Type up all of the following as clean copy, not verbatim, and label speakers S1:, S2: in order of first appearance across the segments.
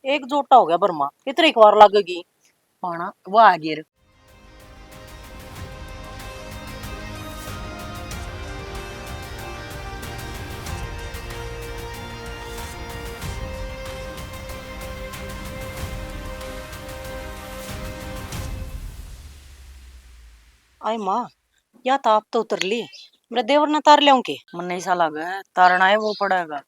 S1: एक जोटा हो गया बर्मा, इतनी बार लगेगी
S2: पाना वो आ गिर।
S1: आई माँ, या तो आप तो उतर ली, मेरे देवर ने तार ले के।
S2: मन ऐसा लगा है तारना है वो पड़ेगा।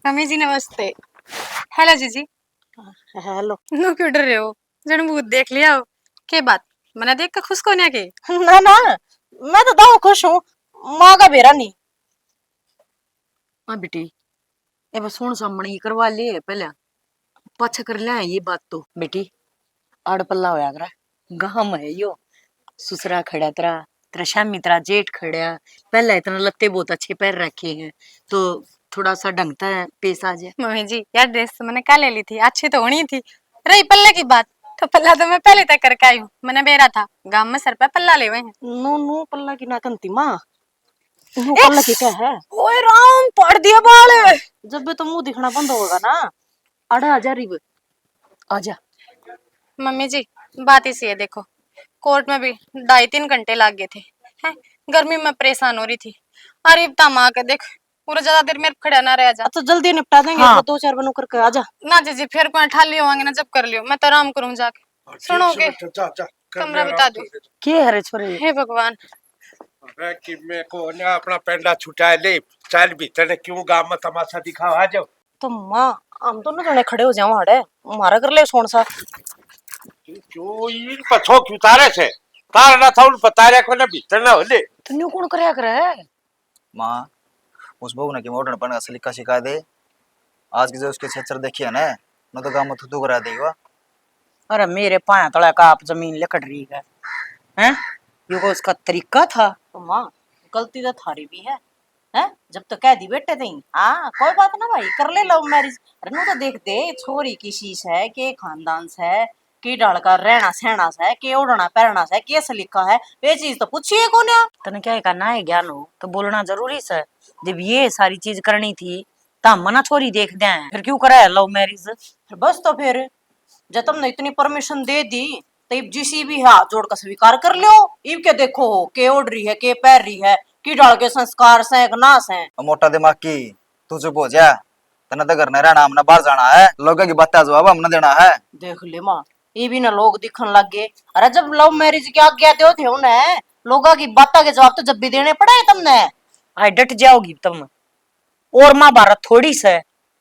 S3: मम्मी जी नमस्ते। हेलो जीजी।
S1: हेलो।
S3: नो क्यों डर रहे हो? जन भूत देख लिया हो के बात मना देख के खुश कोने के।
S1: ना ना, मैं तो दाऊ खुश हूँ, माँ का बेरा नहीं।
S2: हाँ बेटी, ए बस सुन सामने करवा ले पहले, पाछा कर ले ये बात तो बेटी। आड़ पल्ला होया करा गाम है यो, ससुरा खड़ा तेरा, तेरा शामी तेरा जेठ खड़ा, पहले इतना लत्ते बहुत अच्छे पैर रखे हैं तो थोड़ा सा ढंगता है पेश आ जाए।
S3: मम्मी जी यार ड्रेस तो मैंने कल ले ली थी, अच्छी तो होनी थी। रही पल्ले की बात, तो पल्ला तो मैं पहले तक करके आई हूँ। मैंने बेरा था गांव में सर पे पल्ला ले हुए हैं।
S1: नो नो पल्ला की ना कंती माँ, नो पल्ला की क्या है?
S2: ओए राम पड़ दिया बाल।
S1: जब भी तो मुंह दिखना बंद होगा ना, अड़ा आजा रिब
S2: आजा।
S3: मम्मी जी बात इसी है, देखो कोर्ट में भी 2.5-3 घंटे लग गए थे हैं? गर्मी में परेशान हो रही थी। अरे तमा के देख पूरा ज्यादा देर मेरे खड़ा ना रह जा।
S1: तो जल्दी निपटा देंगे।
S2: हाँ।
S1: वो 2-4 बनू करके आजा
S3: ना जीजी फिर कोई ठाली होंगे ना, जब कर लियो मैं तो आराम करूं जाके। सुनोगे? कमरा बता दो।
S2: के हरे छोरे?
S3: हे भगवान।
S4: अरे कि मैं को ना अपना पेंडा छुटा ले, चल भीतर ने क्यों गांव में तमाशा दिखाओ आ जाओ।
S1: तो माँ, हम तो ना जने खड़े हो जाओ हड़े, मारा कर ले सोन सा।
S4: क्यों इन पछो क्यों तारे से तार ना था उन बतारे को ना भीतर ना होले।
S2: तन्यू कौन करया करे है?
S5: माँ उस बहू ने कि मोटन पन सलीका सिखा दे, आज की जो उसके छेचर देखी है ना, न तो गाँव में थुथु करा देगा।
S2: अरे मेरे पाया तला का आप जमीन लकड़ रही है हैं? ये को उसका तरीका था।
S1: तो माँ, गलती तो थारी भी है, हैं? जब तो कह दी बेटे थे, हाँ कोई बात ना भाई, कर ले लव मैरिज। अरे नु तो देख दे छोरी की शीश है, के खानदान से है, की डाल का रहना सहना से, के ओढ़ना पहनना से, के सलीका है, ये चीज तो पूछिए कौन है।
S2: तने क्या करना है ज्ञान हो तो बोलना जरूरी है। जब ये सारी चीज करनी थी तो मना छोरी देख दे, फिर क्यों करा है लव मैरिज?
S1: बस तो फिर जब तुमने इतनी परमिशन दे दी तो इब जिसी भी हाथ जोड़ कर स्वीकार कर लो। इब के देखो हो के ओढ़ रही है, के पैर रही है, की डाल के संस्कार से नाश है।
S5: मोटा दिमाग की तू चुप हो जा, तना तो घर नहीं रहना, हमने बाहर जाना है, लोगों की बातें जवाब हमने देना है।
S1: देख ले माँ, ये भी ना लोग दिखन लग गए। अरे जब लव मैरिज की आज्ञा दो थे उन्हें, लोगों की बातों के जवाब तो जब भी देने पड़े हैं तुमने।
S2: आई डट जाओगी तुम, और महाभारत थोड़ी से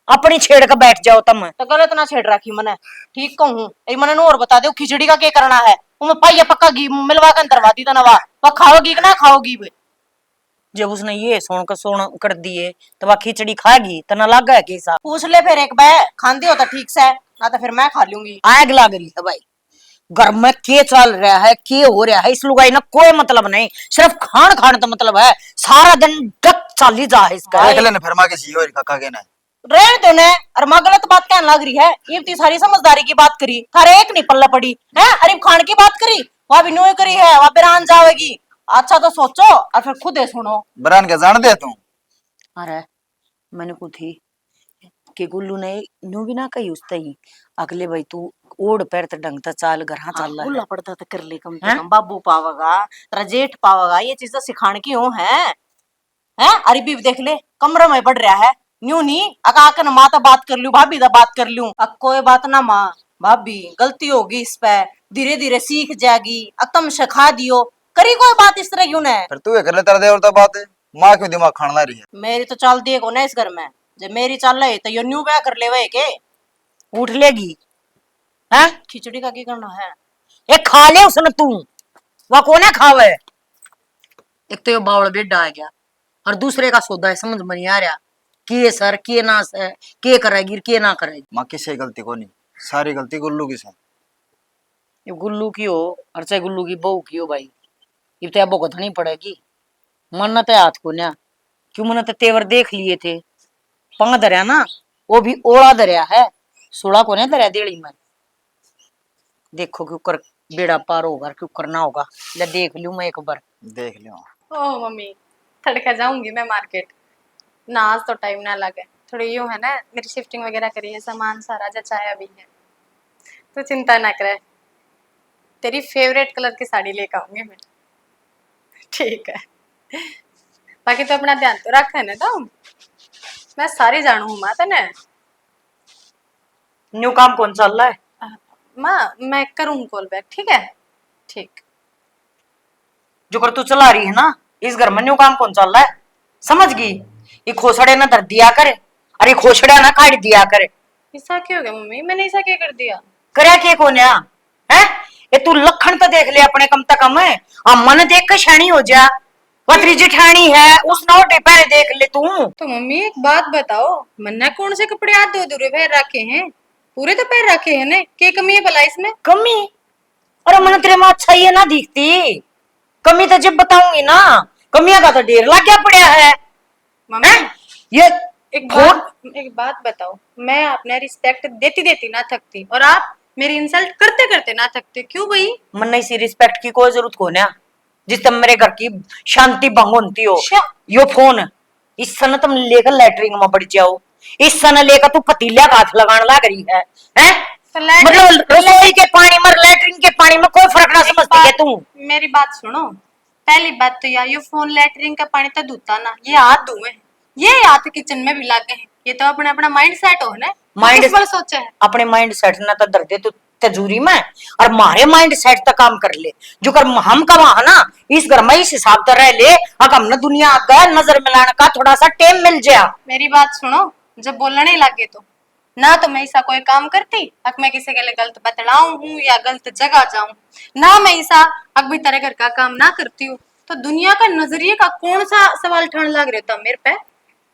S2: अपनी छेड़ कर बैठ जाओ तुम।
S1: तो गलत ना छेड़ रखी मने, ठीक कहूँ ये मने नु और बता दो खिचड़ी का क्या करना है। उनमें पाइया पक्का घी मिलवा कर अंदरवा दी तनवा, वह खाओगी कि ना खाओगी वे?
S2: जब उसने ये सोन कर दिए तो वह खिचड़ी खाएगी तो ना लागा है कैसा?
S1: पूछ ले फिर एक बार, खांदी हो तो ठीक से, ना तो फिर मैं खा लूंगी।
S2: आग लाग रही है भाई, घर में के चल रहा है, के हो रहा है, इस लुगाई ना कोई मतलब नहीं, सिर्फ खान खान तो मतलब है। सारा दिन डक चाली जा है इसका।
S5: देख लेने फिर माँ के सी और काका के ने
S1: रहने दो ने, और माँ गलत बात कहने लग रही है। ये इतनी सारी समझदारी की बात करी, थारे एक नहीं पल्ला पड़ी है। अरे खान की बात करी, वहां भी नोई करी है, वहां बिरान जाएगी। अच्छा तो सोचो और फिर खुद सुनो।
S5: बरान के जान दे तू।
S2: अरे मैंने को थी कि गुल्लू ने न्यू भी ना कही उसते ही अगले भाई तू ओढ़ पैर त ढंग त चाल घर हाँ चल
S1: गुल्ला पड़ता तो कर ले कम से कम, बाबू पावेगा, तेरा जेठ पावेगा, ये चीज तो सिखाने की हो है। अरे भी देख ले कमरे में बढ़ रहा है, न्यू नहीं अकाकन माँ तो बात कर लू, भाभी तो बात कर लू। अब कोई बात ना माँ, भाभी गलती होगी इस पे, धीरे धीरे सीख जाएगी, अब तुम सिखा दियो, करी कोई बात इस तरह क्यों न।
S5: फिर तू ये कर ले तेरा देवर तो बात है, माँ क्यों दिमाग खाना रही है।
S1: मेरी तो चाल दिए को ना इस घर में, जब मेरी चाल रही तो यो न्यू ब्याह कर ले वे के
S2: उठ लेगी हैं?
S1: खिचड़ी का की करना है।
S2: ये खा ले उसने तू, वह कोने खावे। एक तो ये बावड़ बेटा आ गया और दूसरे का सौदा है, समझ में नहीं आ रहा कि सर के ना से के करेगी के ना करेगी।
S5: माँ किसी गलती को नहीं, सारी गलती गुल्लू की से।
S2: ये गुल्लू की हो और चाहे गुल्लू की बहू की हो भाई, ये तो अब भुगतनी पड़ेगी। मन तो हाथ को ना क्यों, मैंने तो तेवर देख लिए थे, पंग धरिया ना वो भी ओला धरिया है, सोला को नहीं धरिया देड़ी में। देखो क्यों कर बेड़ा पार होगा, क्यों करना होगा। ले देख लूं मैं एक बार।
S5: देख लियो।
S3: ओ मम्मी, तड़का जाऊंगी मैं मार्केट ना, आज तो टाइम ना लगे। थोड़ी यूं है ना, मेरी शिफ्टिंग वगैरह करी है, सामान सारा जचाया भी है, तो चिंता ना करे। तेरी फेवरेट कलर की साड़ी लेकर आऊंगी मैं। ठीक है, बाकी तो अपना ध्यान तो रख है ना। तो मैं सारी जानू हूँ माँ तने।
S2: न्यू काम कौन चल रहा है?
S3: माँ मैं करूँ कॉल बैक, ठीक है? ठीक।
S2: जो कर तू चला रही है ना, इस घर में न्यू काम कौन चल रहा है, समझ गई? ये खोसड़े ना धर दिया करे, अरे खोसड़ा ना काट दिया करे।
S3: ऐसा क्यों हो गया मम्मी? मैंने ऐसा क्या कर दिया?
S2: करे के कोन्या है? ये तू लखन तो देख ले अपने, कम से कम है मन देख के शैनी हो जा। पतरी जिठानी है, उस नोटे पहले देख ले तू।
S3: तो मम्मी एक बात बताओ, मन्ना कौन से कपड़े हाथ धो धुरे पैर रखे हैं? पूरे तो पैर रखे हैं ना, क्या कमी है भला इसमें?
S2: कमी? अरे मन तेरे में अच्छा ही है ना दिखती, कमी तो जब बताऊंगी ना। कमियां का तो ढेर लग गया पड़ा है।
S3: मम्मी
S2: ये
S3: एक बात बताओ, मैं अपने रिस्पेक्ट देती देती ना थकती, और आप मेरी इंसल्ट करते करते ना थकते, क्यों भाई?
S2: मन इसी रिस्पेक्ट की कोई जरूरत को ना, जिस तम मेरे घर की शांति भंग होती हो। यो फोन इस सन तुम लेकर लैटरिन में बढ़ जाओ, इस सन लेकर तू पतीला का हाथ लगाने लग रही है, हैं?
S3: तो
S2: मतलब रसोई के पानी में लैटरिन के पानी में कोई फर्क ना समझती है तू।
S3: मेरी बात सुनो, पहली बात तो यार, ये फोन लैटरिन का पानी तो धोता ना, ये हाथ धोए, ये हाथ किचन में भी लगे हैं। ये तो अपना अपना माइंड सेट हो ना,
S2: माइंड
S3: किस बार सोचा है?
S2: अपने माइंड सेट ना तो दर्दे तू तजूरी में, और मारे माइंड सेट तक काम कर ले। जो कर हम का वहां ना, इस घर में इस हिसाब से रह ले, अगर हमने दुनिया आगा नजर मिलाने का थोड़ा सा टाइम मिल जाए।
S3: मेरी बात सुनो, जब बोलने लगे तो ना, तो मैं ऐसा कोई काम करती अब मैं किसी के लिए गलत बतलाऊं हूँ या गलत जगह जाऊं ना, मैं ऐसा अब भी तरह घर का काम ना करती हूँ, तो दुनिया का नजरिए का कौन सा सवाल ठान लग रहा था मेरे पे?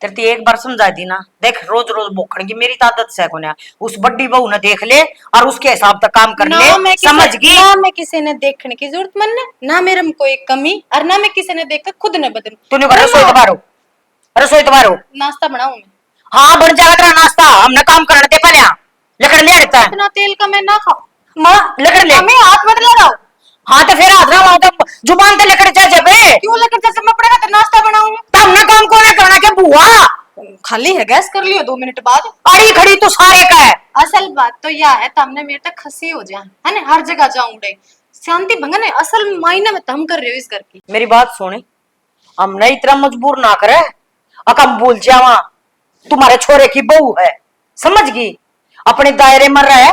S2: तेरे ते एक बार समझा दी ना, देख रोज रोज बोखण की मेरी आदत से कोन्या, उस बड्डी बहू ने देख ले और उसके हिसाब से काम कर ले, समझ गई?
S3: ना मैं किसी ने देखने की जरूरत मन ना मेरे में कोई कमी, और ना मैं किसी ने देख कर खुद ने बदलूं।
S2: तूने रसोई दबारो, रसोई दबारो।
S3: नाश्ता बनाऊं मैं?
S2: हाँ बन जाएगा तेरा नाश्ता, हमने काम करने दे पहले। लकड़ ले रहता है
S3: इतना तेल का मैं ना खाऊं।
S2: माँ, लकड़ ले।
S3: हमें हाथ मत लगाओ।
S2: हाँ तो फिर हाथ ना तो जुबान ते लकड़ जा जबे।
S3: क्यों लकड़ जैसे मैं पड़ेगा तो नाश्ता बनाऊं?
S2: तो हमने काम को ना करना क्या बुआ?
S3: खाली है गैस, कर लियो 2 मिनट बाद।
S2: अड़ी खड़ी तो सारे का है।
S3: असल बात तो यह है, तमने मेरे तक खसी हो जाए है ना, हर जगह जाऊंगे शांति भंगन है, असल मायने में तम कर रहे हो इस घर की।
S2: मेरी बात सुनी, हमने इतना मजबूर ना करे, अकम भूल जावा तुम्हारे छोरे की बहू है, समझ गई? अपने दायरे में रहे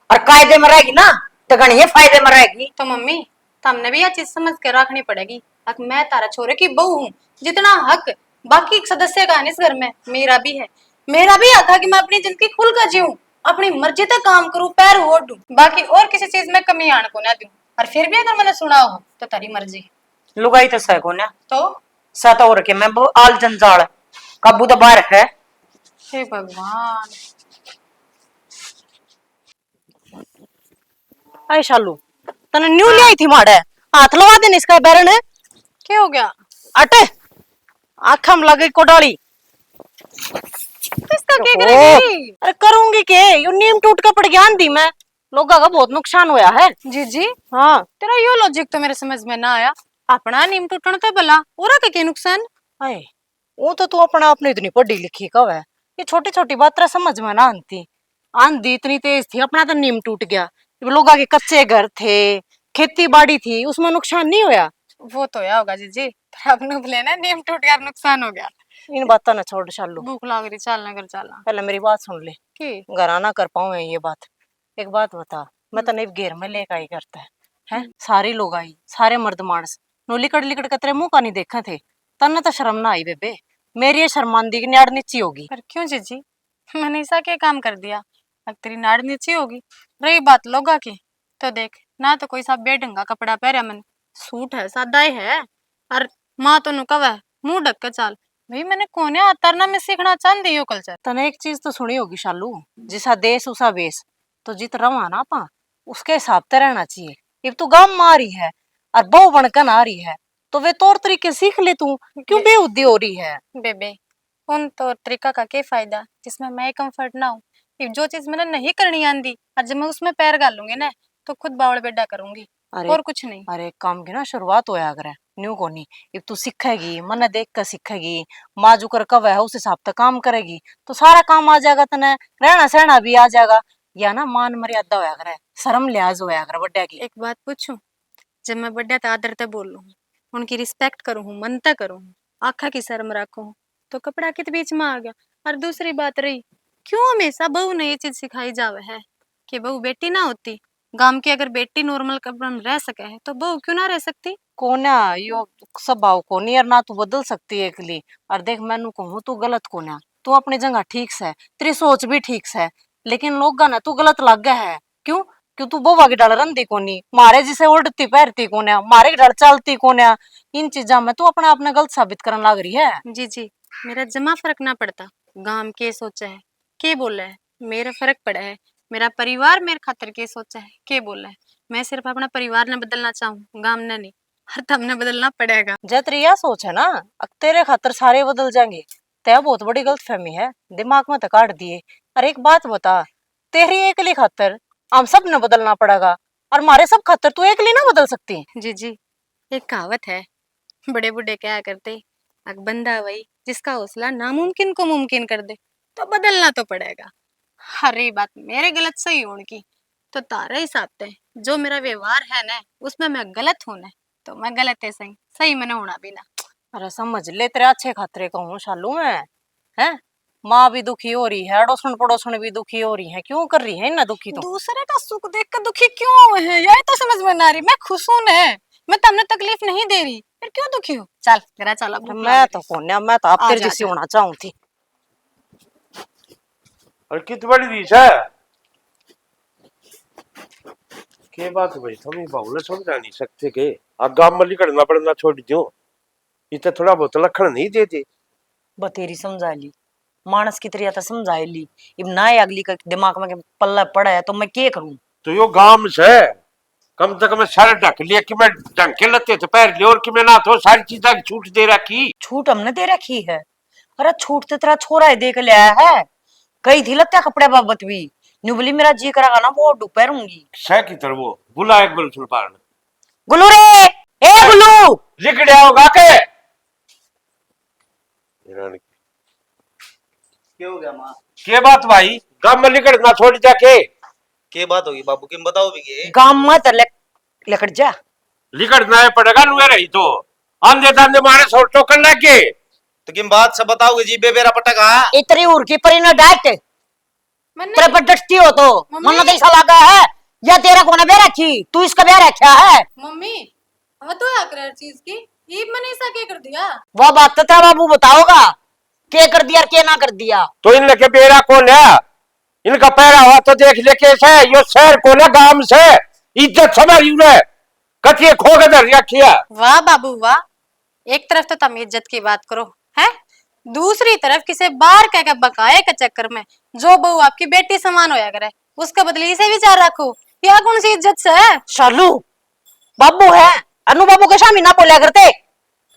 S2: और कायदे में रहेगी ना तो गणिये फायदे में रहेगी।
S3: तो मम्मी तमने भी यह चीज समझ कर रखनी पड़ेगी, अब मैं तारा छोरे की बहू हूँ, जितना हक बाकी सदस्य का है इस घर में, मेरा भी है। मेरा भी हक है कि मैं अपनी जिंदगी खुल कर जीऊं, अपनी मर्जी तक काम करूं, पैर ओढ़ूं, बाकी और किसी चीज में कमी आने को ना दूं। और फिर भी अगर मैंने सुना हो तो तारी मर्जी।
S2: लुगाई तो सह को ना
S3: तो
S2: साता हो रखे मैं आल जंजाल काबू तो बाहर है।
S3: हे भगवान।
S1: अरे शालू, तने न्यू ले आई थी माड़े, हाथ लगा देने इसका बैरन है।
S3: क्या हो गया?
S1: अटे आँखा में लगे कोडाली।
S3: इसका क्या करेगी?
S1: अरे करूंगी के, यू नीम टूट के पड़ गया आंधी में, लोगों का बहुत नुकसान होया है।
S3: जी जी,
S1: हाँ
S3: तेरा यो लॉजिक तो मेरे समझ में ना आया। अपना नीम टूटना तो भला, और क्या नुकसान?
S1: अरे वो तो तू अपना अपनी इतनी पढ़ी लिखी कब है, ये छोटी छोटी बात समझ में ना आती। आंधी इतनी तेज थी, अपना तो नीम टूट गया, लोगों के कच्चे घर थे, खेती बाड़ी थी, उसमें नुकसान नहीं होया।
S3: वो तो या होगा जीजी, पर अब नुब लेना नीम टूट गया, नुकसान हो गया।
S1: इन बातों ना छोड़ शालू,
S3: भूख लग रही, चलना कर चलना
S1: पहले मेरी बात सुन ले,
S3: की।
S1: घर आना कर पाऊं मैं ये बात। एक बात बता, मैं तने घेर में लेकर आई करता है सारे लोग आई, सारे मर्द मानस नो लिकड़ लिकड़ के तेरे मुंह का नहीं देखा थे, तन्ने तो शर्म ना आई बेबे, मेरी ये शर्मांदी की नाड़ नीची होगी।
S3: पर क्यों जीजी, मैंने ऐसा क्या काम कर दिया अब तेरी नाड़ नीची होगी? रही बात लोगा की, तो देख ना, तो कोई सा बेढंगा कपड़ा पहरा, मन सूट है सादा ही है, और माँ तो नुकव है मुंह ढक के चाल। भाई मैंने कोने उतरना में सीखना चाहती हो कल्चर।
S1: तने एक चीज तो सुनी होगी शालू, जिसा देश उसा वेश, तो जित रवा ना पा उसके हिसाब से रहना चाहिए। अब तू गांव में आ रही है और बहू बनकर आ रही है, तो वे तौर तरीके सीख ले, तू क्यों बेहुदी हो रही है?
S3: बेबे उन तो तरीका का क्या फायदा जिसमें मैं कंफर्ट ना हूँ? जो चीज मैंने नहीं करनी आंदी और जब मैं उसमें पैर डालूंगी ना, तो खुद बावड़ बेडा करूंगी,
S1: अरे
S3: और कुछ नहीं।
S1: अरे काम की ना शुरुआत होया करे न्यू को नहीं। if तू सीखेगी मने देख कर सीखेगी, माँ जो कर कब है उस हिसाब से काम करेगी तो सारा काम आ जाएगा तने, रहना सहना भी आ जाएगा। या ना मान मर्यादा होया करे, शर्म लिहाज होया करे बड्डा की।
S3: एक बात पूछूं, जब मैं बड्डा तो आदर ते बोलूं, उनकी रिस्पेक्ट करूं, मनता करूं, आखा की शर्म रखूं, तो कपड़ा कित बीच में आ गया। और दूसरी बात रही, क्यों हमेशा बहू ने ये चीज सिखाई जावे है कि बहू बेटी ना होती। गांव की अगर बेटी नॉर्मल कपड़ा में रह सके है तो बहू क्यों ना रह सकती।
S1: कोन्या यो स्वभाव को नहीं और ना तू बदल सकती है एकली। और देख मैनू कहूँ तू गलत कोन्या, तू अपनी जगह ठीक से, तेरी सोच भी ठीक से, लेकिन लोग ना तू गलत लग गया है। क्यों? क्यों तू बोवा की डाल रंदी कोनी, मारे जिसे उड़ती पैरती कोन्या, मारे की डाल चलती कोन्या। इन चीजा में तू अपने आप ने गलत साबित करने लग रही है।
S3: जी जी, मेरा जमा फर्क ना पड़ता, गांव के सोचा है के बोला है, मेरा फर्क पड़ा है। मेरा परिवार मेरे खातिर के सोचा है के बोला है। मैं सिर्फ अपना परिवार ने बदलना चाहूँ, गांव ने नहीं। हर तमने बदलना पड़ेगा।
S1: जय तेरी यह सोच है ना, अब तेरे खातर सारे बदल जाएंगे, तय बहुत बड़ी गलत फहमी है, दिमाग में तो काट दिए। और एक बात बता, तेरी एकली खातर हम सब ने बदलना पड़ेगा, और हमारे सब खातर तू एकली ना बदल सकती।
S3: जी जी, एक कहावत है, बड़े बूढ़े क्या करते, अग बंदा वही जिसका हौसला नामुमकिन को मुमकिन कर दे, तो बदलना तो पड़ेगा। हर रही बात मेरे गलत सही होने की, तो तारा ही साथ है। जो मेरा व्यवहार है ना, उसमें मैं गलत हूं ना, तो मैं गलत है, सही सही मैंने होना भी ना।
S1: अरे समझ ले, तेरे अच्छे खातरे कहूँ शालू मैं, है माँ भी दुखी हो रही है, अड़ोसन पड़ोसन भी दुखी हो रही है, क्यों कर रही है इतना दुखी तो।
S3: दूसरे का सुख देख कर दुखी क्यों हुए हैं, यही तो समझ में ना आ रही। मैं खुश हूं ना, मैं तमने तकलीफ नहीं दे रही, फिर क्यों दुखी हो। चल मेरा चला,
S1: मैं तो कोन्या, मैं तो आप तेरे
S3: आजा,
S1: जैसी
S3: आजा।
S1: होना चाहूँ थी।
S4: और कित बड़ी दीस है के बात भाई, तुम बहुले समझा नहीं सकते के अब गांव में निकलना पड़ना छोड़ दो, इतना थोड़ा बहुत लखन नहीं देते।
S1: बतेरी समझा ली, मानस की तरह तो समझा ली, अब ना अगली का दिमाग में पल्ला पड़ा है तो मैं क्या करूं।
S4: तो यो गांव से कम से कम सारे ढक लिया कि मैं ढंग के लते थे पैर लिया, और कि मैं ना तो सारी चीजें की छूट दे रखी।
S1: छूट हमने दे रखी है। अरे छूट तो तेरा छोरा ही देख लिया है, कई थी लत्या कपड़े बाबत भी, न्यू बोली मेरा जी करा ना वो दोपहरूंगी।
S4: सह की तरह वो बुला एक बार सुन पार
S1: गुल्लू रे, ए गुल्लू,
S4: लिखड़िया होगा के
S5: क्या हो गया माँ?
S4: के बात भाई, गांव में निकलना छोड़ जाके
S5: क्या बात होगी बाबू, किम बताओ भी के?
S1: गांव में तो लेकर जा।
S4: लिखड़ना है पड़ेगा नुए रही तो आंधे दांधे मारे सौ टोकन लग गए।
S5: तो किम बात सब बताओगे जी, बेबेरा पटका।
S1: इतनी उड़ की परी ना डांट, तेरे पर डटती हो तो मन तो ऐसा लगा है या तेरा कोने बे रखी, तू इसका बे रखा है।
S3: मम्मी हाँ तो है कर चीज की, ये मैंने ऐसा क्या कर दिया।
S1: वो बात तो तेरा बाबू बताओगा, क्या कर दिया और क्या ना कर दिया।
S4: तो इन लगे बेरा कौन है, इनका पैरा हुआ तो देख ले कैसे यो शहर को ना गांव से इज्जत समझ रहे कथिए खो के धर रखिया।
S3: वाह बाबू वाह, एक तरफ तो तुम इज्जत की बात करो है, दूसरी तरफ किसे बाहर कह के बकाए के चक्कर में जो बहू आपकी बेटी समान होया करे उसका बदले इसे विचार रखो, यह कौन सी इज्जत से है।
S1: शालू बाबू है, अनु बाबू के शामी ना बोला करते।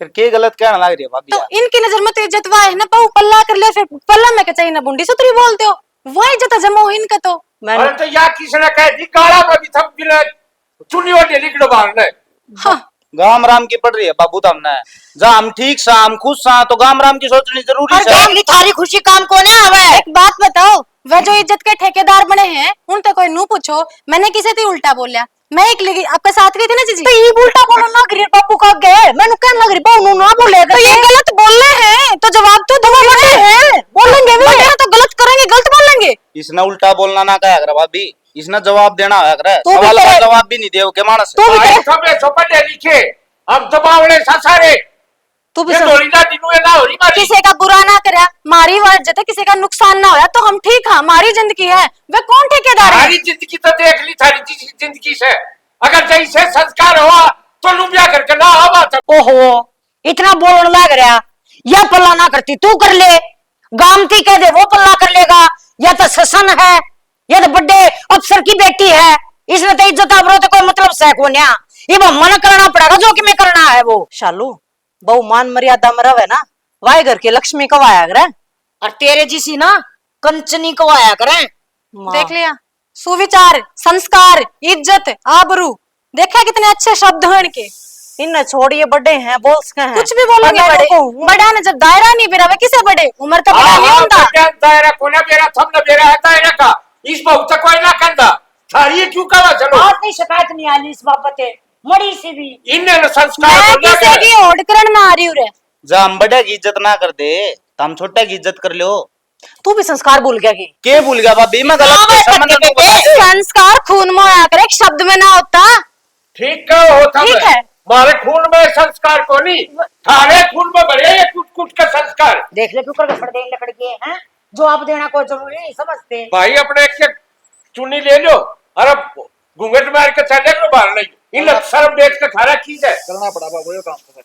S5: फिर के गलत कहना लग रही है भाभी?
S3: तो इनकी नजर में तो इज्जत वाह है ना, बहू पल्ला कर ले, फिर पल्ला में क्या चाहिए ना बुंडी सुतरी बोलते हो, वो इज्जत जमा हो इनका तो।
S4: अरे तो या किसने कह दी काला में भी थम गिला चुनी वाली लिखड़ बाहर ने।
S3: हाँ
S5: गाम राम की पड़ रही है बाबू तमने, जहाँ हम ठीक सा हम खुश सा तो गाम राम की सोचनी जरूरी
S1: और
S5: है।
S1: अगली थारी खुशी काम कौन है हवे।
S3: एक बात बताओ, वह जो इज्जत के ठेकेदार बने हैं उनसे कोई नू पूछो, मैंने किसे थी उल्टा बोलिया, मैं एक लगी आपके साथ गई थी ना जीजी।
S1: तो ये उल्टा बोलो ना गरीब बाबू का गए, मैंने कहने लग रही बाबू ना बोले
S3: तो ये गलत बोल रहे हैं तो जवाब तो दो,
S1: हैं बोलेंगे भी
S3: तो गलत करेंगे, गलत बोलेंगे।
S5: इसने उल्टा बोलना ना कहा कर भाभी, इसने जवाब देना है कर,
S1: तो भी
S5: सवाल का
S1: करे।
S5: जवाब भी नहीं दे के मानस।
S1: तो भी करे।
S4: सबे सो पढ़े लिखे हम तो बावड़े सारे
S1: तू भी
S4: ये
S1: सब
S4: डोरी ना दिनू ना हो रही मारी।
S3: किसी का बुरा ना करा, मारी वजह किसी का नुकसान ना होया तो हम ठीक है, हमारी जिंदगी है, वे कौन ठेकेदार है।
S4: सारी जिंदगी तो देख ली थारी जिंदगी से, अगर जैसे संस्कार हुआ तो लुबिया करके ना आवा तो।
S1: ओहो इतना बोलने लग रहा, या पल्ला ना करती तू कर ले, गामती कह दे वो पल्ला कर लेगा, या तो ससन है या तो बड़े अफसर की बेटी है, इसमें तो इज्जत आबरो तो कोई मतलब से को न्या, ये मन करना पड़ेगा जो कि मैं करना है वो। शालू बहु मान मर्यादा में रहे ना, वाहे घर की लक्ष्मी कवाया करे, और तेरे जैसी ना कंचनी कवाया करे।
S3: देख लिया, सुविचार, संस्कार, इज्जत, आबरू, देखा कितने अच्छे शब्द हैं इनके।
S1: इन्हें छोड़िए, बड़े हैं, बोल सके हैं।
S3: कुछ भी बोलोगे
S1: मैं
S3: बड़े,
S1: तो कहूँ,
S3: बड़ा ने जब दायरा नहीं बेरा वे किसे बड़े, उम्र तो बड़ा नहीं होता।
S4: दायरा कोना बेरा सब न बेरा है दायरा का इस बहुत तक कोई ना कंदा सारी क्यों कहा चलो
S2: आज नहीं शिकायत नहीं आली इस बाबत है मड़ी से भी।
S4: इन्ने न संस्कार
S3: मैं
S4: बोला
S3: किसे
S4: कर
S3: की ओढ़ करन ना आ रही हूँ रे।
S5: जा हम बड़े की इज्जत ना कर दे तो हम छोटे की इज्जत कर लो।
S1: तू भी संस्कार भूल गया कि
S5: के भूल गया भाभी मैं
S3: हाँ,
S5: गलत
S3: वे
S5: कैसा
S3: सत्य
S5: मैंने
S3: कहते हैं, संस्कार खून में आया करे, एक शब्द में ना होता।
S4: ठीक का होता
S3: ठीक है।
S4: मारे खून में संस्कार को नहीं थारे खून में भरे ये कुछ कुछ का संस्कार।
S2: देख ले क्यों कर फड़ देने लकड़ के हैं जो आप देना कोई जरूरी नहीं समझते।
S4: भाई अपने एक से चुनी ले लो और अब घूंघट मार के चले को बाहर नहीं इन शर्म देख के खाना की है
S5: करना पड़ा बाबू ये काम तो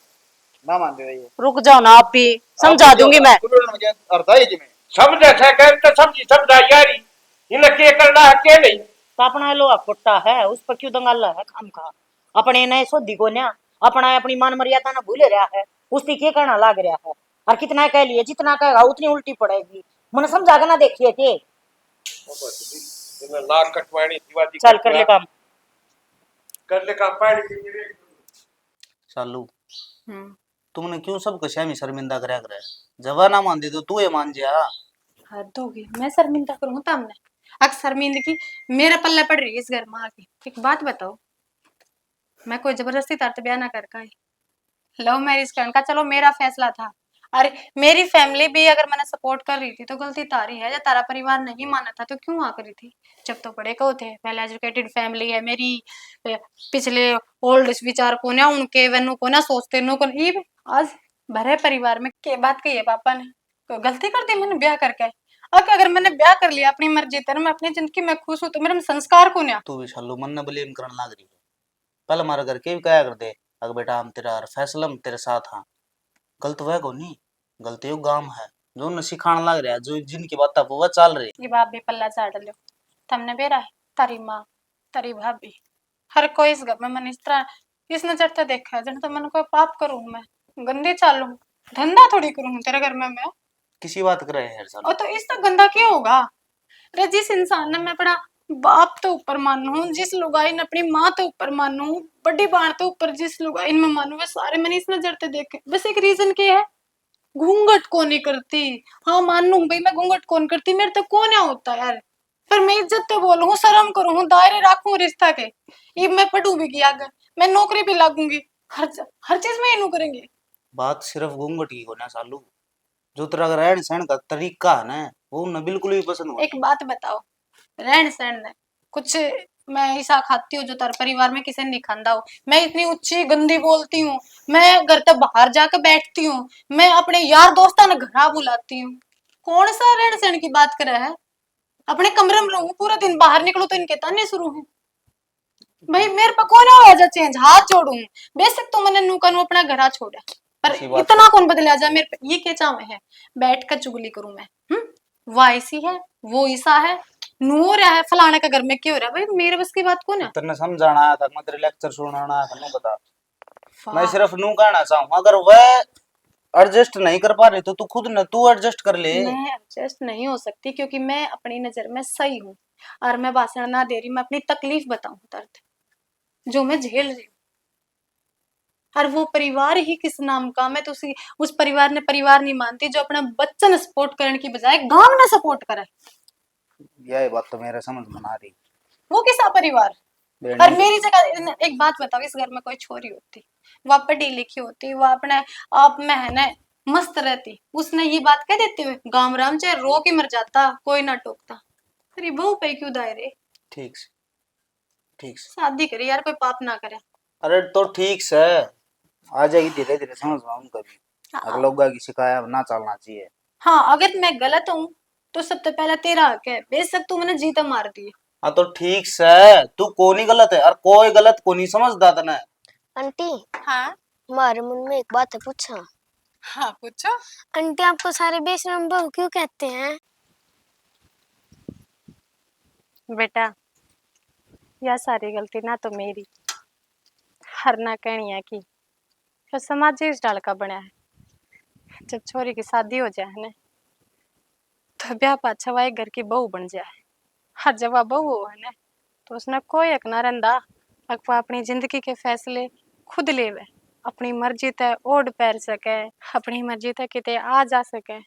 S5: ना मान दे ये
S1: रुक जाओ ना, आप भी समझा दूंगी मैं।
S5: मुझे अर्थ है जी में
S4: समझे थे कर तो समझी समझा यारी इन के करना है के नहीं
S2: तो अपना लोहा कोट्टा है उस पर क्यों दंगाल है काम का अपने नए सोधी को ना अपना अपनी मान मर्यादा ना भूले रहा है उसकी के करना लाग रहा है और कितना कह लिए जितना कहेगा उतनी उल्टी पड़ेगी मैंने समझा के ना देखिए थे।
S4: लाख कटवानी दीवादी
S1: चल कर ले काम।
S4: कर ले काम पानी
S5: सालू तुमने क्यों सब कश्या में शर्मिंदा करा कर जवा ना मान दे तो तू ये मान जा।
S3: हद होगी, मैं शर्मिंदा करूँ तो हमने अक्सर शर्मिंदगी मेरे पल्ले पड़ रही है इस घर में आके। एक बात बताओ, मैं कोई जबरदस्ती तार ब्याह ना कर का लव मैरिज करने का चलो मेरा फैसला था। अरे मेरी फैमिली भी अगर मैंने सपोर्ट कर रही थी तो गलती तारी है, या तारा परिवार नहीं माना था तो क्यों आ करी थी। जब तो बड़े को थे, वेल एजुकेटेड फैमिली है मेरी, पिछले ओल्ड विचार को ना उनके वेनु को ना सोचते नो को ये आज भरे परिवार में के बात कही है पापा ने तो गलती कर दी मैंने ब्याह करके। अगर मैंने ब्याह कर लिया अपनी मर्जी तर मैं अपनी जिंदगी में खुश हूँ तो मेरे में संस्कार को ना।
S5: तू भी सालू मन न ब्लेम करने लग रही है पहले हमारे घर के भी कहा कर दे अगर बेटा हम तेरा फैसला हम तेरे साथ हाँ गलत वह को नहीं गलत यो गाम है जो न सिखाने लग रहा है जो जिनकी बात वो चल रही
S3: ये बाप भी पल्ला चाट लो तमने बेरा है तारी माँ तारी भाभी हर कोई इस घर में मन इस तरह इस नजर से देखा है जन तो मन कोई पाप करूं मैं गंदी चालू धंधा थोड़ी करूं तेरे घर में मैं
S5: किसी बात कर रहे हैं साल
S3: और तो इससे गंदा क्यों होगा। अरे जिस इंसान ने मैं अपना बाप तो ऊपर मानू जिस लुगाई ने अपनी माँ तो ऊपर मानू बड़ी बाण तो ऊपर जिस लुगाई में मानू वे सारे मैंने इस नजर से देखे बस एक रीजन क्या है घूंघट कौन नहीं करती। हाँ मान लू भाई मैं घूंघट कौन करती मेरे तो कौन होता यार पर मैं इज्जत तो बोलूं शर्म करूं दायरे रखूं रिश्ता के ये मैं पढ़ू भी किया अगर मैं नौकरी भी लागूंगी हर चीज में इनू करेंगे।
S5: बात सिर्फ घूंघट की हो ना सालू जो तेरा रहन सहन का तरीका है ना वो न बिल्कुल भी पसंद हो।
S3: एक बात बताओ रहन सहन है कुछ मैं ऐसा खाती हूँ जो तार परिवार में किसी ने नहीं खांदा हो। मैं इतनी ऊंची गंदी बोलती हूँ मैं घर तक बाहर जाकर बैठती हूँ मैं अपने यार दोस्तों ने घर बुलाती हूँ। कौन सा रहन सहन की बात कर रहा है। अपने कमरे में रहूं पूरा दिन बाहर निकलूं तो इनके ताने शुरू है। भाई मेरे पे कौन आवाज चेंज हाथ जोड़ू बेशक तो मैंने नू कनू अपना घर छोड़ा पर इतना कौन बदला जा मेरे पे ये क्या चाहे है बैठ कर चुगली करूं मैं वो ऐसी है वो ईसा है नू हो रहा है फलाने का घर में क्यों हो रहा है भाई मेरे बस की बात कौन है।
S5: तेने समझाना आया था मैं तेरे लेक्चर सुनाना आया था बता मैं सिर्फ नू कहना चाहूँ अगर वह एडजस्ट नहीं कर पा रही तो तू खुद न तू एडजस्ट कर ले।
S3: मैं एडजस्ट नहीं हो सकती क्योंकि मैं अपनी नजर में सही हूँ और मैं भाषण ना दे रही मैं अपनी तकलीफ बताऊं दर्द जो मैं झेल रही हूँ और वो परिवार ही किस नाम का मैं तो उस परिवार ने परिवार नहीं मानती जो अपना बच्चा ने सपोर्ट करने की बजाय गांव ने सपोर्ट करे।
S5: यह बात तो मेरे समझ में आ रही
S3: वो किसा परिवार और मेरी जगह एक बात बताओ इस घर में कोई छोरी होती वह पढ़ी लिखी होती वह अपने आप में है ना मस्त रहती उसने ये बात कह देती हुए गांव राम चाहे रो के मर जाता कोई ना टोकता अरे बहू पे क्यों दायरे
S5: ठीक से
S3: शादी करे यार कोई पाप ना करे।
S5: अरे तो ठीक से आ जाएगी धीरे धीरे समझ में कभी अगलोगा की शिकायत ना चलना चाहिए।
S3: हाँ अगर मैं गलत हूँ तो सबसे पहले तेरा हक है बेशक तू मैंने जीता मार दी।
S5: हाँ तो ठीक से तू कौन गलत है और कोई गलत को नहीं समझता था ना।
S6: आंटी
S3: हाँ
S6: हमारे मन में एक बात है पूछा।
S3: हाँ पूछो।
S6: आंटी आपको सारे बेशरम बहू क्यों कहते हैं।
S3: बेटा यह सारी गलती ना तो मेरी हर ना कहनी है कि तो समाज इस डाल का बना है जब छोरी की शादी हो जाए ना तो ब्याह पाछा वाए घर की बहू बन जाए हर जब अब वो है ना तो उसने कोई हक ना रंदा अकवा अपनी जिंदगी के फैसले खुद लेवे, अपनी मर्जी ते ओढ़ पैर सके, अपनी मर्जी ते किते आ जा सके।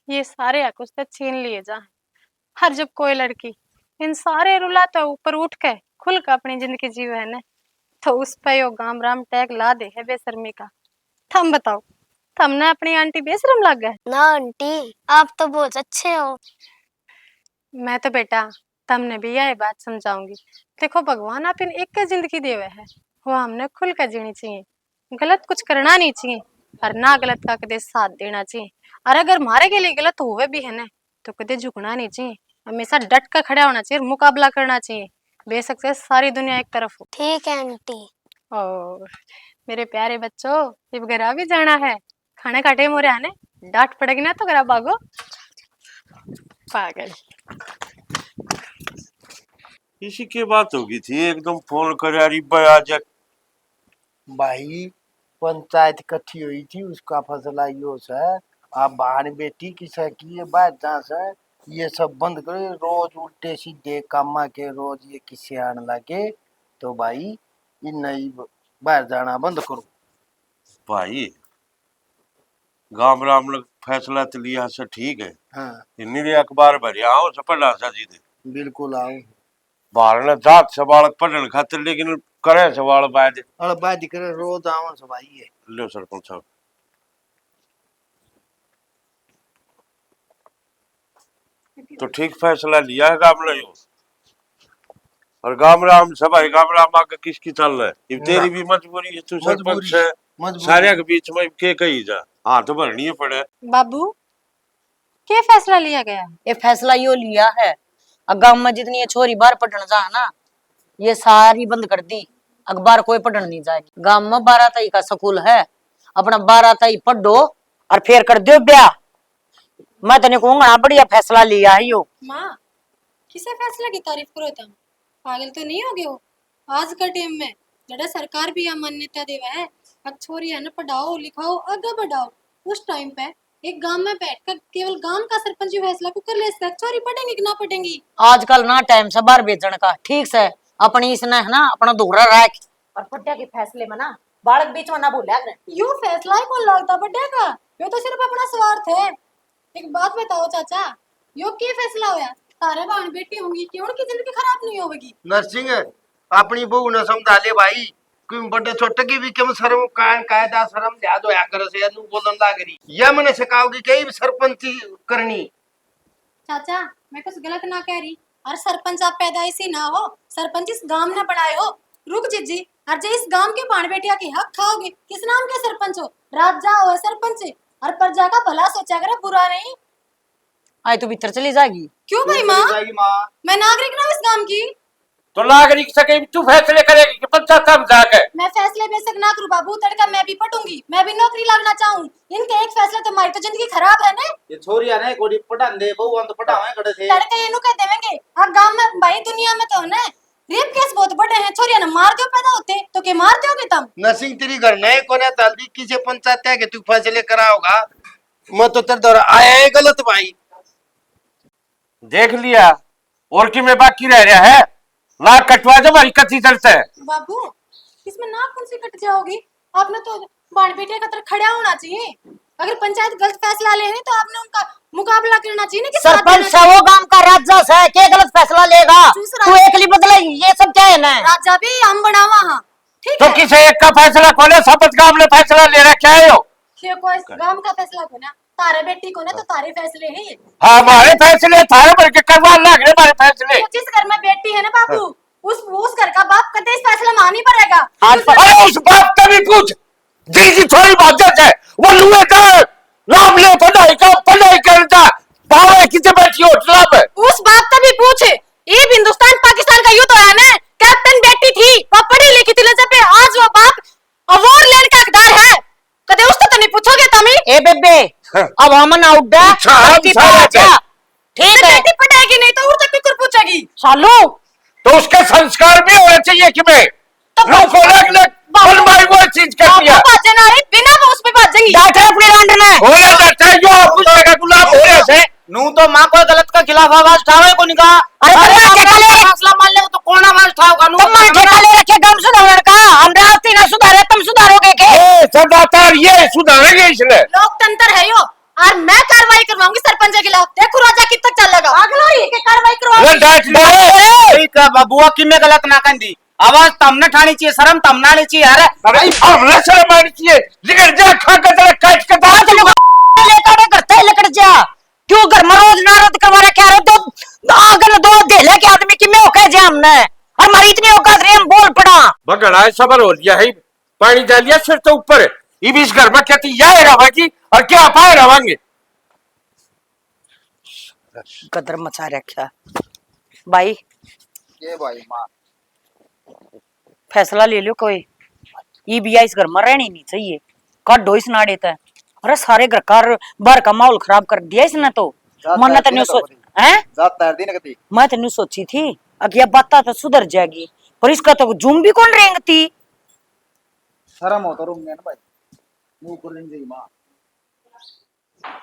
S3: ये सारे हक उससे छीन लिए जा। हर जब कोई लड़की इन सारे रुलाते ऊपर उठ के खुल कर अपनी जिंदगी जीवे है ना तो उस पे यो गाम राम टैग ला दे है बेशर्मी का। थम बताओ, थमने अपनी आंटी बेशरम लग गए?
S6: ना आंटी, आप तो बहुत अच्छे हो।
S3: मैं तो बेटा तमने भी यही बात समझाऊंगी। देखो भगवान आप इन एक का जिंदगी देवे है, वो हमने खुल कर जीनी चाहिए, गलत कुछ करना नहीं चाहिए और ना गलत का कदे साथ देना चाहिए। और अगर मारे के लिए गलत हुए भी है ना तो कदे झुकना नहीं चाहिए, हमेशा डट कर खड़ा होना चाहिए, मुकाबला करना चाहिए, बेशक से सारी दुनिया एक तरफ हो।
S6: ठीक है आंटी।
S3: और मेरे प्यारे बच्चों अब घर भी जाना है, खाने का टाइम हो रहा है ना, डांट पड़ेगी ना तो घर भागो पागल।
S4: इसी की बात होगी थी, एकदम फोन कर यारी आज।
S7: भाई पंचायत इकट्ठी हुई थी, उसका फैसला यो है आप बहन बेटी किसा की ये बात जहाँ से ये सब बंद करे, रोज उल्टे सीधे कामा के रोज ये किसे आने लगे तो भाई इन नई बाहर जाना बंद करो।
S4: भाई गांव राम लोग फैसला तो लिया से ठीक है,
S7: हाँ
S4: इन्हीं अखबार भरिया आओ सपना सा जी दे
S7: बिल्कुल आओ।
S4: बाहर ने जात सवाल पढ़ने खातिर, लेकिन करे सवाल बाद
S7: और बात करे रोज आओ सब भाई है।
S4: लो सरपंच साहब, तो ठीक फैसला लिया है गांव ने यो। और गांव राम सभा गांव राम आगे किसकी चल रहा है? ये तेरी भी मजबूरी है, तू सरपंच है, सारे के बीच में के कही जा, हाँ तो भरनी पड़े।
S3: बाबू क्या फैसला लिया गया?
S2: ये फैसला यो लिया है, गांव में जितनी ये छोरी बाहर पढ़ने जा ना ये सारी बंद कर दी, अखबार कोई पढ़ने नहीं जाएगी। गांव में 12 ताई का स्कूल है, अपना 12 ताई पढ़ो और फिर कर दो ब्याह। मैं तने कहूंगा बढ़िया फैसला लिया है यो।
S8: माँ किसे फैसला की तारीफ करो तुम, पागल तो नहीं हो गए हो? आज का टाइम में जड़ा सरकार भी यह मान्यता देवा है अब छोरी है ना पढ़ाओ लिखाओ आगे बढ़ाओ। उस टाइम पे एक गांव में बैठकर केवल गांव का सरपंच ही फैसला को कर ले सकता छोरी पढ़ेंगी कि ना पढ़ेंगी।
S2: आजकल ना टाइम से बाहर बेचने का, ठीक से अपनी इसने है ना अपना दोहरा रख।
S1: और फटिया के फैसले में ना बालक बीच में ना बोलिया करे।
S8: यो फैसला ही कौन लगता बड्डे का, यो तो सिर्फ अपना स्वार्थ है। एक बात बताओ चाचा, यो क्या फैसला होया? तारे बहन बेटी होंगी क्यों उनकी जिंदगी खराब नहीं होगी?
S7: नरसिंह अपनी बहू न समझा ले भाई, कोई बड़े छोटे की भी कम शर्म कायदा शर्म लिहाज होया करे से नु बोलन लाग रही या मैंने सिखाओगी कई सरपंची करनी।
S8: चाचा मैं कुछ गलत ना कह रही, और सरपंच आप पैदाइशी ना हो, सरपंच इस गांव ने बनाए हो। रुक जिज्जी, और जो इस गांव के बाण बेटिया के हक खाओगे किस नाम के सरपंच हो? राजा हो सरपंच और प्रजा का भला सोचा करे, बुरा नहीं।
S2: आई तो भीतर चली जाएगी।
S8: क्यों भाई माँ? मैं नागरिक ना इस गांव की।
S4: तो नागरिक सके तू फैसले करेगी कि पंचायत में जाकर?
S8: मैं फैसले बेशक ना करूँ बाबू, तड़का मैं भी पटूंगी, मैं भी नौकरी लगना चाहूँ। इनके एक फैसले तो हमारी तो जिंदगी खराब है ना।
S5: ये छोरिया ने कोडी पढ़ान दे बहु तो पढ़ावे कड़े से
S8: तड़का ये नु कह देवेंगे अब गांव में भाई दुनिया में तो ना रेप केस बहुत बड़े हैं, छोरिया ने मार दो पैदा होते तो के मार दोगे तुम?
S7: नरसिंह तेरी घर नहीं कोने तालदी किसे पंचायत है कि तू फैसले कराओगा? मैं तो तेरे दौरा आया है गलत भाई।
S4: देख लिया और कि मैं बाकी रह रहा है, नाक कटवा दे हमारी कच्ची चलते है।
S8: बाबू इसमें नाक कौन सी कट जाओगी? आपने तो बाण बेटे का तरह खड़ा होना चाहिए। अगर पंचायत गलत फैसला ले रही तो आपने उनका मुकाबला करना चाहिए ना कि साथ
S2: सरपंच
S8: देना
S2: है वो गांव का राजा है, क्या गलत फैसला लेगा?
S8: दूसरा-
S2: तू एकली बदलेगी, ये सब क्या है ना?
S8: राजा भी हम बनावा। हाँ ठीक
S4: तो
S8: है,
S4: किसी एक का फैसला खोले, सबत का हमने फैसला ले रखा है यो।
S8: ये कोई गांव का फैसला को ना तारे बेटी को ना तो तारे फैसले हैं ये।
S4: हाँ हमारे फैसले थारे भर के करवा लग रहे हमारे फैसले।
S8: तो जिस घर में बेटी है ना बाबू उस घर का बाप कदे इस फैसला मान ही पड़ेगा।
S4: अरे उस बाप का भी पूछ, जिसकी थोड़ी बात है वो लुए का नाम ले पढ़ाई करता बाबा कितने बैठी हो क्लब है।
S8: उस बाप का भी पूछ, ये हिंदुस्तान पाकिस्तान का युद्ध है ना, कैप्टन बेटी थी वो पढ़ी लिखी थी पे आज वो बाप अवार्ड लेने का हकदार है, कदे उसको तो नहीं पूछोगे तुम ही?
S2: ए बेबे अब हम ना उड़ा ठीक है,
S8: बेटी पढ़ेगी नहीं तो उड़ तक फिक्र पूछेगी।
S2: सालू
S4: तो उसके संस्कार भी होने चाहिए कि मैं लोग को लग लग वो चीज कर दिया
S8: बाजे ना रही बिना वो उस पे बाजेंगी।
S2: डाटे अपने रांड में
S4: हो रहा जाता है जो कुछ जगह गुलाब हो रहा है
S5: नू तो मां को गलत का खिलाफ आवाज उठावे को निका
S2: अरे मैं ठेका ले
S5: फैसला मान ले तो कौन आवाज उठाओगा?
S2: तुम मैं ठेका ले रखे काम सुधारने का, हमने आती ना सुधारे तुम सुधारोगे के?
S4: सरदार ये सुधारेंगे इसने।
S8: लोकतंत्र है यो, और मैं कार्रवाई करवाऊंगी सरपंच के खिलाफ। देखो राजा कितना चलेगा, अगला ही के कार्रवाई
S4: ले डांट दे।
S5: ठीक है बबुआ की मैं गलत ना कंदी, आवाज तमने ठानी चाहिए, शर्म तमने आनी चाहिए। अरे
S4: अरे हमने शर्म आनी चाहिए, लेकिन जा खा के तेरा काट के दांत
S2: लेकर करते लेकर जा, क्यों घर में रोज नारद करवा रखे रहे तो आगे दो ढेले के आदमी की मैं ओके जा हमने, हमारी इतनी औकात रही हम बोल पड़ा।
S4: बगड़ा सबर हो लिया है, पानी डाल लिया सिर तो ऊपर। ये भी इस घर में कहती यह रवागी और क्या पाए रवांगे।
S2: कदर मचा रखा भाई,
S7: ये भाई माँ
S2: फैसला ले लो कोई, ये भी इस घर में रहनी नहीं चाहिए, काटो इस नाड़े तय। अरे सारे घर का बाहर का माहौल खराब कर दिया इसने तो। मन तेन सोच हैं, मैं तेन सोची थी अगिया बात तो सुधर जाएगी, पर इसका तो जूम भी कौन रेंगती।
S7: शर्म हो तो रूम में ना भाई, मुंह कर रही माँ।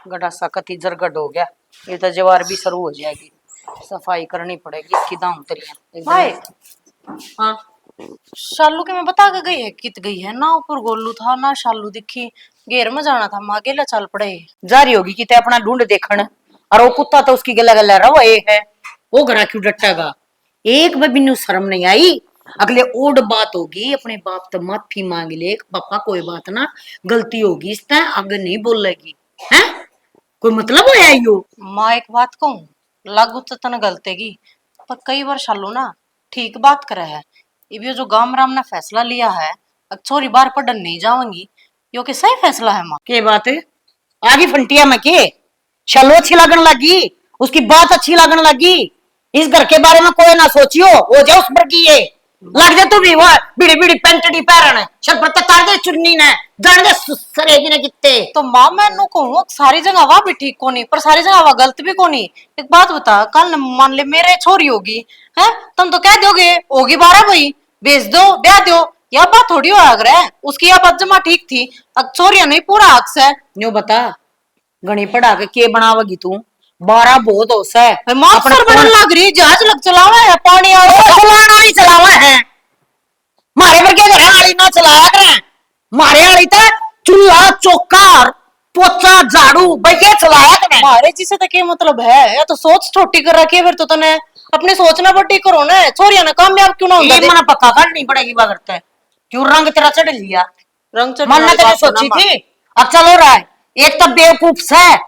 S2: गडासा कति जरगड हो गया, ये तो जवार भी शुरू हो जाएगी, सफाई करनी पड़ेगी इसकी दाम तरिया।
S1: भाई
S2: हाँ
S1: शालू के मैं बता के गई है कित गई है ना, ऊपर गोलू था ना शालू दिखी, घेर में जाना था माँ अकेला चल पड़े।
S2: जारी होगी कि ते अपना ढूंढ देखण, और वो कुत्ता तो उसकी गला गला रहा ये है, वो घरा क्यों डटेगा। एक बार बिन्नू शर्म नहीं आई, अगले ओड बात होगी अपने बाप तो माफी मांग ले, पापा कोई बात ना, गलती होगी इसने आगे नहीं बोलेगी है, कोई मतलब है यो।
S1: माँ एक बात कहूँ, लागू तो तन गलतेगी, पर कई बार शालू ना ठीक बात करे है। ये जो गांव राम ने फैसला लिया है अब छोरी बार पढ़न नहीं जाऊंगी, यो के सही फैसला है माँ।
S2: के बात है आगे फंटिया में के चलो अच्छी लगन लगी, उसकी बात अच्छी लगन लगी, इस घर के बारे में कोई ना सोचियो, हो जाओ उस पर की ये लग जा तू भी वो बीड़ी बीड़ी पेंटड़ी पैरन चल पर तार दे चुन्नी ने जान दे सरेगी ने कित्ते।
S1: तो माँ मैं नु कहूँ सारी जगह वह भी ठीक कोनी पर सारी जगह वह गलत भी कोनी। एक बात बता, कल मान ले मेरे छोरी होगी है, तुम तो कह दोगे होगी 12 भाई बेच दो ब्याह दो, यह बात थोड़ी हो अगर है उसकी यह बात जमा ठीक थी, अब छोरिया नहीं पूरा हक से।
S2: न्यू बता गणी पढ़ा के बनावेगी तू, 12 बहुत होश है
S1: मास्टर बनन लग रही, जहाज लग चलावा है पानी
S2: वाली चलावा है, मारे पर क्या घर वाली ना चलाया करे, मारे वाली तो चूल्हा चौका पोचा झाड़ू भैया चलाया करे।
S1: मारे जिसे तक ये मतलब है, या तो सोच छोटी कर रखी है फिर तो तने अपने सोचना बड़ी करो ना, छोरिया ना कामयाब क्यों ना होता
S2: ये मना पक्का करनी पड़ेगी बात है, क्यों रंग तेरा चढ़ लिया,
S1: रंग चढ़
S2: मन तेरे सोची थी अब चलो रहा है, एक तो बेवकूफ है,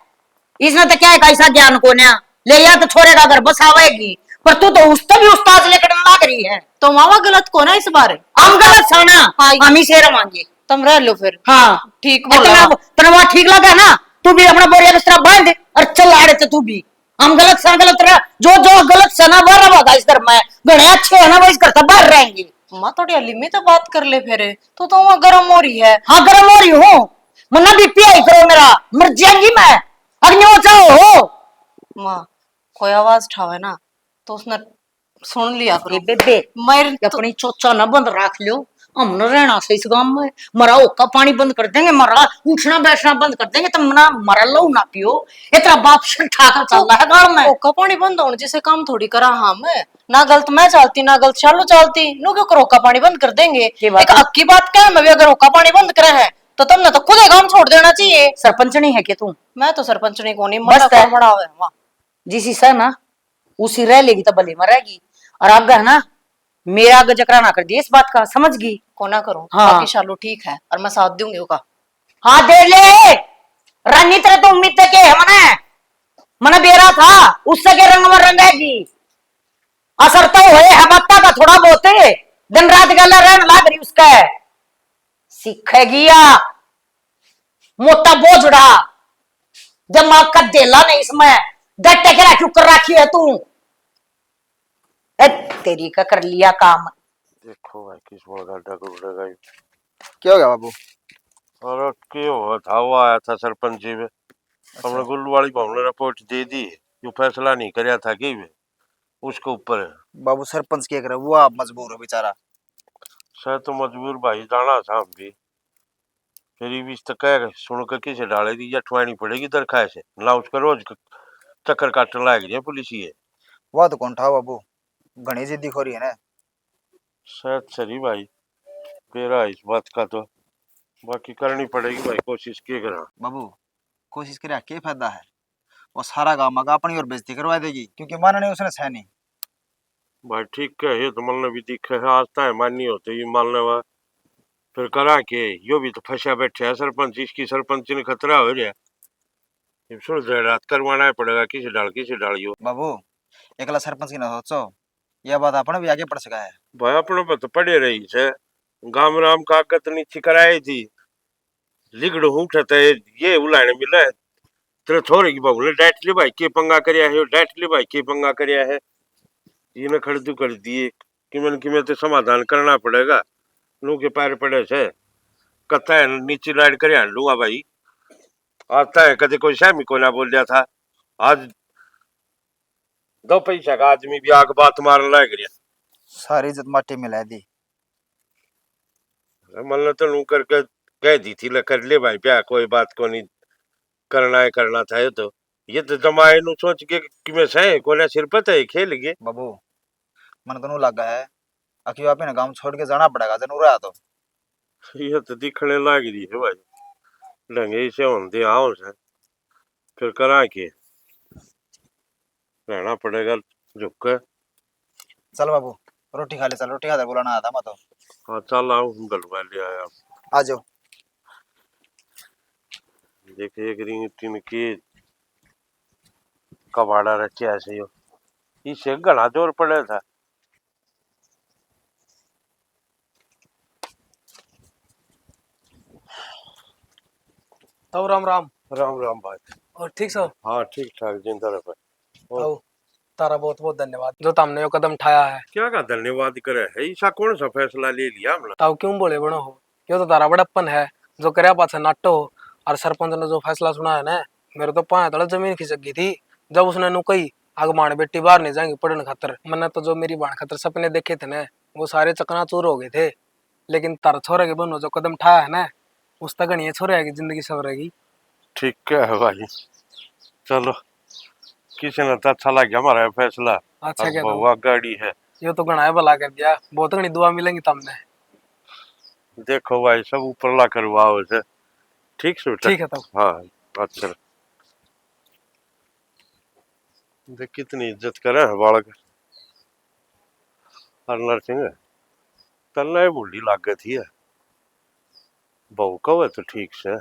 S2: इसने तो क्या है कैसा ज्ञान को न्या ले या तो छोरे का घर बसावेगी, पर तू तो उससे भी उस्ताद लेकर लाग रही है।
S1: तो मामा गलत को ना इस बारे
S2: हम गलत था ना, हम ही शेर मांगे
S1: तुम रह लो फिर।
S2: हाँ
S1: ठीक बोला
S2: तेरा वहां ठीक लगा ना, तू भी अपना बोरिया बिस्तरा बांध दे और चल आड़े थे तू भी, हम गलत सा गलत रहा, जो जो गलत सा ना बाहर होगा इस घर में, गणे अच्छे है ना वो इस घर से बाहर रहेंगे।
S1: माँ थोड़ी अली में तो बात कर ले फिर, तो वहाँ गर्म हो रही है।
S2: हाँ गर्म हो रही हूँ, मन्ना बीपी आई करो मेरा, मर जाएंगी मैं, अग्नि हो जाओ।
S1: माँ कोई आवाज उठावे ना तो उसने सुन लिया करो।
S2: बेबे
S1: मैं
S2: अपनी चोचा न बंद रख लो, हम न रहना से इस गांव में, मरा ओका पानी बंद कर देंगे, मरा उठना बैठना बंद कर देंगे, तुम ना मरा लो ना पियो, इतना बाप ठा कर चल रहा है गांव में।
S1: ओका पानी बंद होने जैसे काम थोड़ी करा हम, ना गलत मैं चालती ना गलत चालू चालती, नो क्यों करो ओका पानी बंद कर देंगे। एक अक्की बात क्या है, मैं भी अगर ओका पानी बंद करे है तो तुमने तो खुद ही काम छोड़ देना चाहिए।
S2: सरपंच नहीं है क्या तू?
S1: मैं तो सरपंच नहीं कोनी,
S2: बस
S1: मना बड़ा हुआ है वहाँ।
S2: जिस हिस्सा ना उसी रह लेगी तो भले मरेगी, और आगे है ना मेरा आगे जकरा ना कर दिए इस बात का, समझ गई
S1: को ना करो।
S2: हाँ।
S1: बाकी शालू ठीक है और मैं साथ दूंगी उसका।
S2: हाँ दे ले रानी, तेरे तो उम्मीद के हमने मना बेरा था उससे के रंग में रंगेगी, असर तो हुए है बत्ता का थोड़ा बहुत, दिन रात गला रहने लग रही उसका सीखेगी या मोटा बोझड़ा दिमाग का देला नहीं इसमें, डटे के क्यों कर रखी है तू, तेरी का कर लिया काम।
S4: देखो भाई किस गड्ढा गुड़ेगा।
S7: क्या हो गया बाबू?
S4: और क्यों था वो आया था सरपंच जी में, हमने गुल्लू वाली भाव ने रिपोर्ट दे दी, जो फैसला नहीं कराया था कि उसके ऊपर है।
S7: बाबू सरपंच क्या करे, वो आप मजबूर हो बेचारा।
S4: शायद तो मजबूर भाई जाना था हम भी, फिर भी कह सुन कर किसे डाले दी या ठुआनी पड़ेगी दरखास्त है ला, उसका रोज चक्कर काटने लायक है पुलिस ही है,
S9: वह तो कौन था बाबू, घनी जिद्दी खोरी है ना।
S4: शायद सही भाई तेरा इस बात का तो बाकी करनी पड़ेगी भाई, कोशिश के करा।
S9: बाबू कोशिश करे क्या फायदा है, वो सारा गाँव मगा अपनी और बेइज्जती करवा देगी, क्योंकि मानने उसने सह नहीं।
S4: भाई ठीक है, ये तो मन भी दिखे है आता है माननी होते ये मानने वा फिर करा के यो भी तो फंसा बैठे है सरपंच, इसकी सरपंच ने खतरा हो रहा है, सुन देर रात करवाना ही पड़ेगा किसी डालियो।
S9: बाबू एकला सरपंच की ना सोचो, यह बात अपने भी आगे पड़ सका है।
S4: भाई अपने पर तो पड़े रही है, गाम राम कागज नीचे कराई थी, लिगड़ उठते ये उलाने मिला है तेरे छोरे की बहू ने डांट ली भाई के पंगा करया है, डांट ली भाई के पंगा करया है, इन्हें खड़दू कर दिए कि मैं तो समाधान करना पड़ेगा। लू के पैर पड़े से कथा है नीचे लाइट कर लूंगा भाई, आता है कदे कोई सहमी को ना बोल दिया था, आज 2 पैसा का आदमी भी आग बात मारने लग गया।
S9: सारी इज्जत माटी में ला दी।
S4: मन तो लू करके कह दी थी ले कर ले भाई प्या कोई बात को नहीं करना था, ये तो जमाए नु सोच के कि मैं सही कोने सिर पर है खेल गए।
S9: बाबू मन को लगा है अकी आप ना गांव छोड़ के जाना पड़ेगा जरूर रहा तो।
S4: ये तो दिखने लग रही है भाई, ढंगे से होंगे आओ से फिर करा के रहना पड़ेगा झुक के।
S9: चल बाबू रोटी खा ले, चल रोटी खाकर बुलाना आया था मैं तो।
S4: हाँ चल आओ गलवा ले आया,
S9: आ जाओ।
S4: देखे टीन के कबाड़ा रचे ऐसे हो, इससे घना जोर पड़ा था।
S10: तो राम राम।
S4: राम राम भाई।
S10: और ठीक सो?
S4: हाँ ठीक ठाक जिंदा रहे भाई।
S10: आओ तारा बहुत बहुत धन्यवाद जो तुमने यो कदम उठाया है।
S4: क्या का धन्यवाद करे है, ऐसा कौन सा फैसला ले लिया हमने।
S10: ताऊ क्यों बोले बनो हो, यो तो तारा बड़प्पन है जो करया पाछे नाटो हो। और सरपंच ने जो फैसला सुना है ना, मेरे तो 5 तड़ जमीन खिसक गई थी जब उसने नु कही आग माण बेटी बाहर नहीं जाएंगी पढ़ने खातर। मैंने तो जो मेरी बाण खातर सपने देखे थे ना वो सारे चकनाचूर हो गए थे, लेकिन तारा छोरे के बनो जो कदम उठाया है ना उस तक नहीं छोरे की जिंदगी सवरेगी।
S4: ठीक है भाई, चलो किसी ने तो अच्छा लग गया हमारा फैसला।
S10: अच्छा क्या
S4: बहुआ गाड़ी है,
S10: यो तो घना भला कर दिया, बहुत घनी दुआ मिलेंगी तुमने।
S4: देखो भाई सब ऊपर ला करवाओ से ठीक से।
S10: ठीक है तब।
S4: हाँ अच्छा, देख कितनी इज्जत करे है बालक। हरनर सिंह तलना ही बूढ़ी लाग थी है, बहू कहो तो ठीक से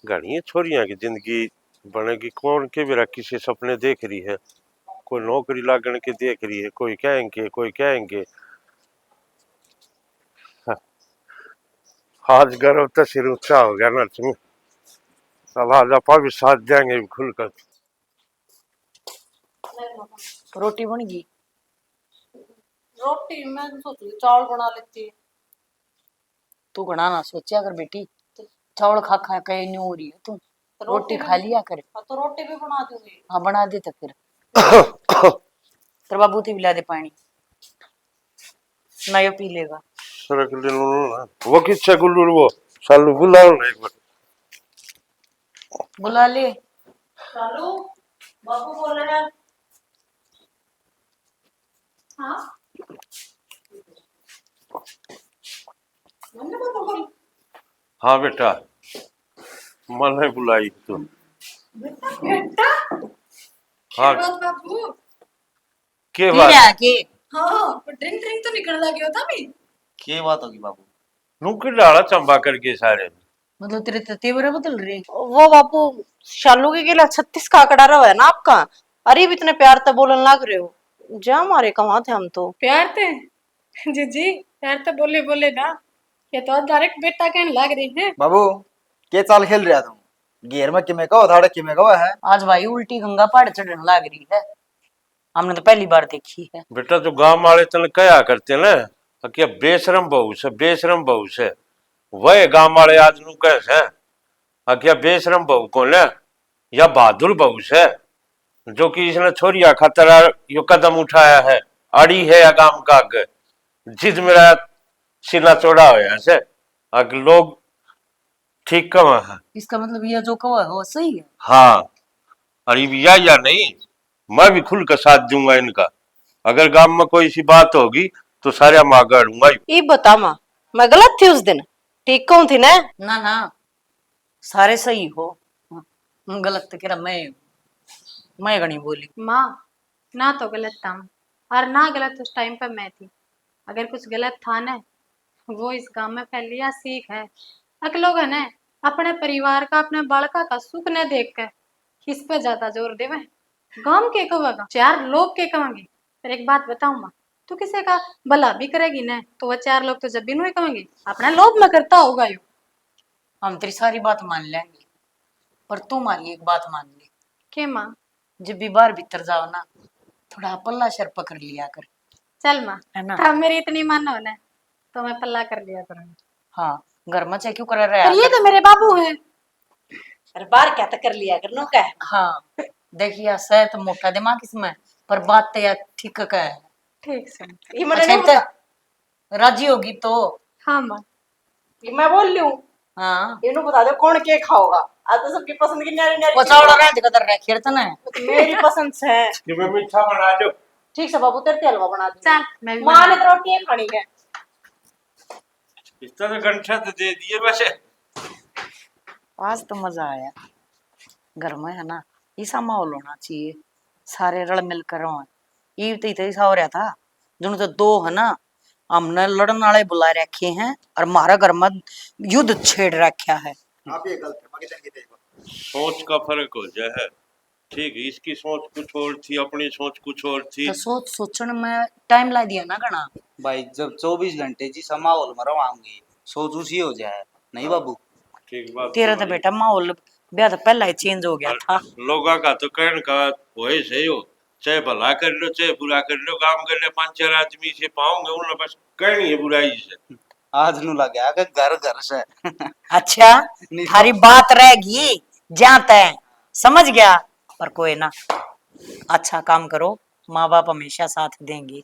S4: घनी छोरियां की जिंदगी बनेगी कौन के बेरा किसी सपने देख रही है, कोई नौकरी लागण के देख रही है, कोई कहेंगे हाँ। आज गर्व तो सिर ऊंचा हो गया नरसिंह, चल आज अपा भी साथ देंगे खुलकर।
S2: रोटी बन गई?
S1: रोटी मैं सोच रही चावल बना लेती।
S2: तू घना ना सोचा कर बेटी, चावल खा खा के न्यू हो रही है तू, रोटी खा लिया कर।
S1: तो रोटी भी बना दूंगी।
S2: हाँ बना दे तो फिर तेरे बाबू ती पिला दे पानी, ना यो पी लेगा।
S4: सरक ले लो ना, वो किससे गुल्लू वो सालू बुलाओ ना एक बार।
S2: बुला ले।
S1: चालू बाबू बोल रहे हैं। हाँ
S4: हाँ बेटा मन है बुलाई तो।
S8: बेटा
S4: हाँ
S8: बाबू
S4: के
S2: पी
S4: बात
S2: लिया के?
S8: हाँ ड्रिंक ड्रिंक तो निकल लगे होता भी।
S5: क्या बात होगी बाबू?
S4: नुक डाला चंबा करके सारे
S2: मतलब तेरे तेवरे बदल रहे।
S1: वो बापू शालू के गिला 36 का आंकड़ा रहा है ना आपका। अरे भी इतने प्यार तो बोलने लग रहे हो, जा मारे कहाँ थे हम तो।
S8: प्यार थे जी प्यार तो बोले बोले ना, ये तो डायरेक्ट बेटा कहने लग रही है।
S9: बाबू के चाल खेल रहा तुम, घेर में किमे कहो धाड़े किमे कहो है।
S2: आज भाई उल्टी गंगा पहाड़ चढ़ने लग रही है, हमने तो पहली बार देखी है।
S4: बेटा जो गांव वाले तन कया करते ना क्या बेशरम बहू से वह गांव वाले आज नु कैसे क्या बेशरम बहू कौन है या बहादुर बहू से जो कि इसने छोरिया खातर यो कदम उठाया है, अड़ी है या गांव का आगे जिद मेरा सीना चौड़ा होया से अग लोग ठीक कमा है।
S2: इसका मतलब ये जो कहा है वो सही है।
S4: हाँ अरे या नहीं मैं भी खुल कर साथ दूंगा इनका। अगर गांव में कोई सी बात होगी तो सारे माँ गाड़ूंगा।
S1: ये बता माँ, मैं गलत थी उस दिन? ठीक कौन थी ना?
S2: ना सारे सही हो। गलत तो कह मैं गणी बोली।
S3: माँ ना तो गलत था और ना गलत उस टाइम पर मैं थी। अगर कुछ गलत था ना, वो इस गांव में फैल लिया सीख है। अक लोग है ना अपने परिवार का, अपने बालका का सुख न देख कर किस पे ज्यादा जोर देवे। गांव के कहेगा, चार लोग के कहेंगे। पर एक बात बताऊं माँ, तू किसी का भला भी करेगी ना तो वह चार लोग तो जब भी नहीं कहेंगे, अपना लोभ में करता होगा यो।
S2: हम तेरी सारी बात मान लेंगे, पर तू हमारी एक बात मान ले।
S3: के माँ?
S2: जब भी बाहर भीतर जाओ ना, थोड़ा पल्ला शर पकड़ लिया कर।
S3: चल माँ,
S2: है ना?
S3: तब मेरी इतनी मानो ना तो मैं पल्ला कर लिया करूंगी।
S2: हाँ, घर में चाहे क्यों कर रहा
S3: पर ये
S2: है?
S3: तो मेरे बाबू है।
S1: अरे बार क्या तक कर लिया करनो का है।
S2: हाँ देखिए, शायद मोटा दिमाग इसमें, पर बात तो यार ठीक का है।
S3: ठीक से।
S1: ये मैंने
S2: अच्छा
S1: नहीं बता-
S2: राजी होगी तो?
S3: हाँ माँ।
S1: ये मैं बोल रही हूँ,
S2: हाँ
S1: इन्हों बता दो कौन के खाओगा। आज तो सबकी पसंद की न्यारी न्यारी चीज़
S2: पचावड़ा रह कदर रह खेरतन है।
S1: है। मेरी पसंद से है।
S4: कि मैं मीठा बना दो।
S1: ठीक है बाबू, तेरे हलवा बना दूँ।
S3: चल मैं भी
S1: माँ ने तो रोटी खानी है।
S4: इस तरह गंठा तो दे दिए वैसे।
S2: आज तो मजा आया। घर में है ना ऐसा माहौल होना चाहिए, सारे रल मिल कर हो। ईव तो ऐसा हो रहा था, जिन तो दो है ना हमने लड़न वाले बुला रखे हैं और हमारा घर में युद्ध छेड़ रखा है।
S9: आप ये गलत है, बाकी जाएंगे देखो।
S4: सोच का फर्क हो जाए है। ठीक है, इसकी सोच कुछ और थी, अपनी सोच कुछ और थी।
S2: तो सोचने में टाइम ला दिया ना घना।
S5: भाई जब 24 घंटे जी माहौल में रहोगे सोच उसी हो जाए, नहीं बाबू?
S4: ठीक बात।
S2: तेरा तो बेटा माहौल ब्याह तो पहला ही चेंज हो गया था।
S4: लोगों का तो कहने का वही सही हो, चाहे भला कर लो चाहे बुरा कर लो, काम कर ले 5-4 आदमी से पाओगे उन्हें बस कहनी है बुराई से।
S5: आज नु लग गया कि घर घर से
S2: अच्छा थारी बात रहेगी जाता है, समझ गया। पर कोई ना, अच्छा काम करो, माँ बाप हमेशा साथ देंगे।